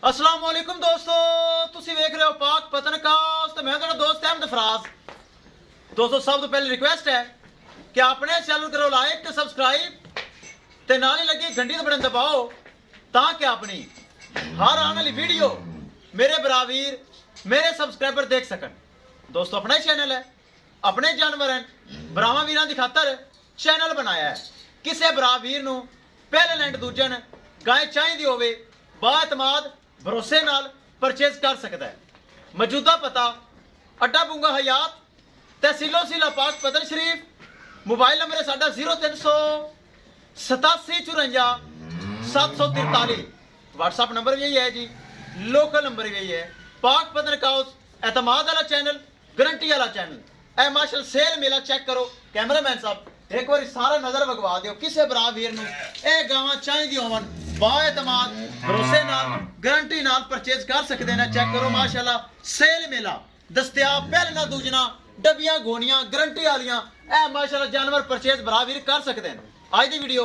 अस्सलाम वालेकुम दोस्तों, तुसी वेख रहे हो पाक पतनकास्ट। मैं तेरा दोस्त अहमद फराज। दोस्तों सब तो पहले रिक्वेस्ट है कि अपने चैनल करो लाइक ते सब्सक्राइब ते नाल ही लगी घंटी ते बटन दबाओ ताकि अपनी हर आने वाली वीडियो मेरे बरावीर मेरे सब्सक्राइबर देख सकन। दोस्तों अपना ही चैनल है, अपने जानवर हैं, बरावा वीरां दी खातर चैनल बनाया है। किसी बरावीर नूं पहले लैंड दूजे ने गाय चाहिए होवे बाएतमाद भरोसे नाल परचेज कर सकता है। मौजूदा पता अड्डा बुंगा हयात तहसीलो सिला पाक पतन शरीफ। मोबाइल नंबर है साडा 0300 87 54 743। व्हाट्सअप नंबर भी यही है जी, लोकल नंबर भी यही है। पाक पतन काउस एतमाद वाला चैनल, गारंटी वाला चैनल। ए माशल सेल मेला चेक करो। कैमरामैन साहब एक बार सारा नजर वगवा दियो। किसी भरा वीर नूं ए गावां चाहिए होवन बाएतमाद भरोसे नाल गारंटी नाल परचेज कर सकते हैं। चेक करो माशाल्लाह सेल मेला दस्तयाब, पहलना दूजना डबियां गोनियां गारंटी वालियां। ए माशाल्लाह जानवर परचेज भरा वीर कर सकते हैं। आज दी वीडियो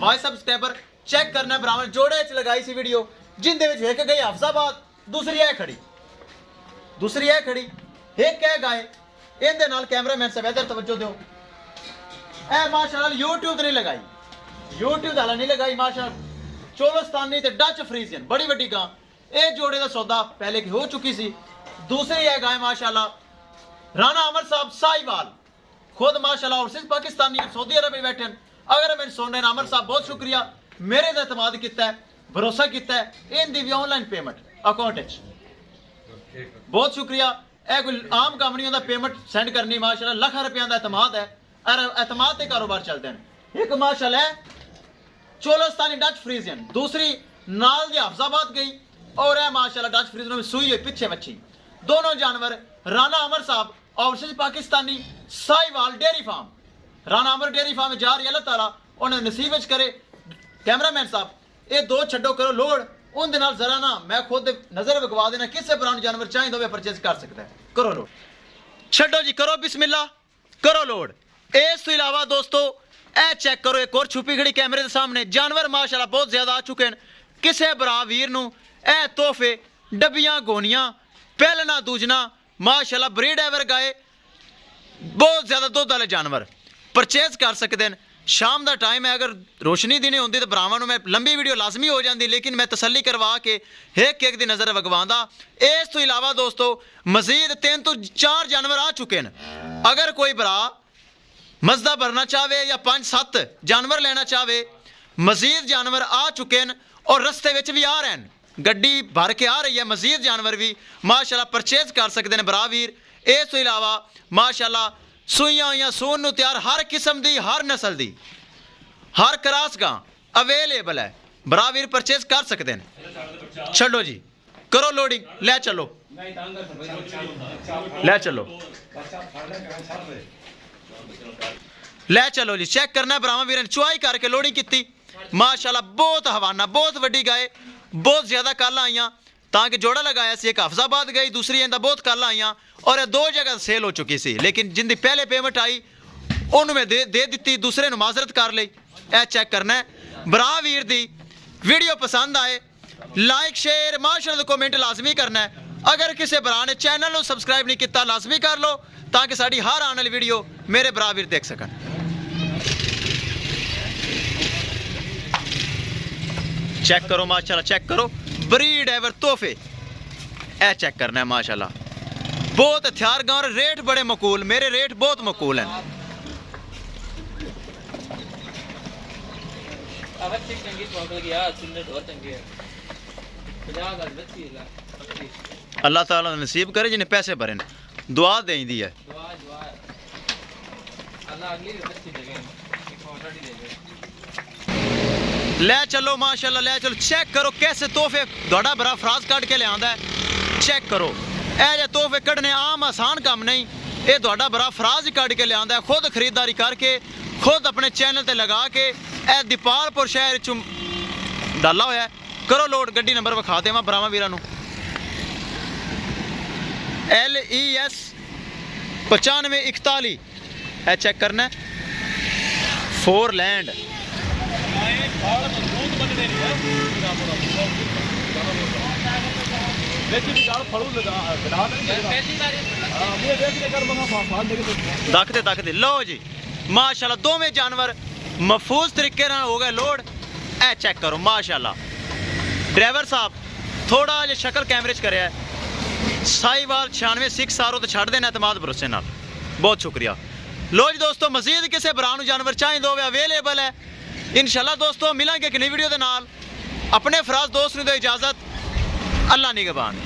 वाइस सब्सक्राइबर चेक करना भरावां जोड़े च लगाई सी वीडियो जिंदे विच एक गई हफ्साबाद, दूसरी है खड़ी, दूसरी है खड़ी, एक है गाय। इहदे नाल कैमरामैन साहब इधर तवज्जो दियो। ए माशाल्लाह यूट्यूब ते नहीं लगाई, यूट्यूब वाला नहीं लगाई माशाल्लाह। चोलस्तानी ते डच फ्रीजियन बड़ी वड्डी गां। ए जोड़े दा सौदा पहले की हो चुकी सी। दूसरी है गाय माशाल्लाह राणा अमर साहब साहिवाल, खुद माशाल्लाह ओवरसीज पाकिस्तानी सऊदी अरब में बैठे। अगर मैं सुन रहे अमर साहब बहुत शुक्रिया, मेरे दा एतमाद किया है, भरोसा किया है। इनकी भी ऑनलाइन पेमेंट अकाउंट बहुत शुक्रिया। ए कोई आम काम नहीं होता पेमेंट सेंड करनी। माशाल्लाह लाखां रुपया का एतमाद है और एतमाद के कारोबार चलते हैं। एक माशाल्लाह है चोलस्तानी डच फ्रीजियन, दूसरी नाल दी हफ्साबाद गई और है माशाल्लाह डच फ्रीजियन में सुई हुई पीछे बच्ची। दोनों जानवर राणा अमर साहब overseas Pakistani Sahiwal dairy farm, Rana Amar dairy farm में जा रही है। अल्लाह ताला उन्हें नसीब विच करे। कैमरामैन साहब ये दो छड्डो करो लोड उन दे नाल जरा ना मैं खुद नजर वगवा देना। किसी पुराने जानवर चाहिए तो परचेज कर सकता है। करो लोड, छड्डो जी, करो बिस्मिल्लाह, करो लोड। इस तो इलावा दोस्तों ए चेक करो एक और छुपी खड़ी कैमरे के सामने जानवर माशाल्लाह बहुत ज्यादा आ चुके हैं। किसी भरा वीर नूं ए तोहफे डबियां गोनियां पहलना दूजना माशाल्लाह ब्रीड एवर गाए बहुत ज्यादा दुध वाले जानवर परचेज कर सकते हैं। शाम का टाइम है, अगर रोशनी दिन होंगी तो भरावां मैं लंबी वीडियो लाजमी हो जाती, लेकिन मैं तसल्ली करवा के एक एक की नज़र वगवांदा। इस तो इलावा दोस्तों मजीद 3 तो 4 जानवर आ चुके हैं। अगर कोई भरा मजदा भरना चाहे या 5-7 जानवर लेना चाहे, मजीद जानवर आ चुके हैं और रस्ते विच भी आ रहे हैं, गड्डी भर के आ रही है। मजीद जानवर भी माशाल्लाह परचेज कर सकते हैं भरा वीर। इस तो इलावा माशाल्लाह सूइयां हुई सून नूं तैयार हर किस्म की हर नस्ल की हर क्रॉस गां अवेलेबल है, भरा वीर परचेज कर सकते हैं। छड्डो जी, करो लोडिंग, ले चलो ले चलो ले चलो जी। चेक करना भरावां वीर चुआई करके लोडिंग की माशाल्लाह। बहुत हवाना बहुत वड्डी गाय, बहुत ज्यादा कल आईयां ताकि जोड़ा लगाया सी। एक हफ्साबाद गई, दूसरी इंदा बहुत कल आईयां और ये 2 जगह सेल हो चुकी सी, लेकिन जिंदी पहले पेमेंट आई उन्होंने मैं दे दी, दूसरे नूं माजरत कर ली। ए चेक करना है भरा वीर दी वीडियो पसंद आए लाइक शेयर माशाल्लाह कमेंट लाजमी करना है। अगर किसी भरा ने चैनल को सब्सक्राइब नहीं किया लाजमी कर लो ताकि साड़ी हर आने वाली वीडियो मेरे भरा वीर देख सकन। चेक करो माशाल्लाह, चेक करो ब्रीड एवर तोहफे। ए चेक करना है माशाल्लाह बहुत हथियार गांव, रेट बड़े मकूल, मेरे रेट बहुत मकूल हैं। अल्लाह ताला नसीब करे जिन्हें पैसे भरे दुआ देंदी है। ले चलो माशाल्लाह ले चलो। चेक करो कैसे तोहफे थोड़ा बड़ा फराज कट के लिया है। चेक करो ए तोहफे कढ़ने आम आसान काम नहीं, ये थोड़ा बड़ा फराज ही कट के लिया है। खुद खरीदारी करके खुद अपने चैनल ते लगा के ए दीपालपुर शहर चु डाला होया। करो लोड, गड्डी नंबर विखा देवां भरावां वीरां नूं। LES 9541 है, चेक करना है। 4 लैंड बेची भी गाल फड़ू लगा बिना नहीं पहली बार हां ये देख के कर मगा फाड़ देके ਤੱਕਦੇ ਲਓ ਜੀ ਮਾਸ਼ਾਅੱਲਾ ਦੋਵੇਂ ਜਾਨਵਰ ਮਹਫੂਜ਼ ਤਰੀਕੇ ਨਾਲ ਹੋ ਗਏ ਲੋਡ ਇਹ ਚੈੱਕ ਕਰੋ ਮਾਸ਼ਾਅੱਲਾ ਡਰਾਈਵਰ ਸਾਹਿਬ ਥੋੜਾ ਜਿਹਾ ਸ਼ਕਲ ਕੈਮਰੇ 'ਚ ਕਰਿਆ ਸਾਈਵਾਲ 96 6 ਸਾਰੋ ਤੇ ਛੱਡ ਦੇਣਾ ਇਤਮਾਦ ਭਰੋਸੇ ਨਾਲ ਬਹੁਤ ਸ਼ੁਕਰੀਆ ਲੋ ਜੀ ਦੋਸਤੋ ਮਜ਼ੀਦ ਕਿਸੇ ਭਰਾ ਨੂੰ ਜਾਨਵਰ ਚਾਹੀਦਾ ਹੋਵੇ ਅਵੇਲੇਬਲ ਹੈ ਇਨਸ਼ਾਅੱਲਾ ਦੋਸਤੋ ਮਿਲਾਂਗੇ ਇੱਕ ਨਵੀਂ ਵੀਡੀਓ ਦੇ ਨਾਲ ਆਪਣੇ ਫਰਾਜ਼ ਦੋਸਤ ਨੂੰ ਦਿਓ ਇਜਾਜ਼ਤ ਅੱਲਾ ਨਿਗਹਬਾਨ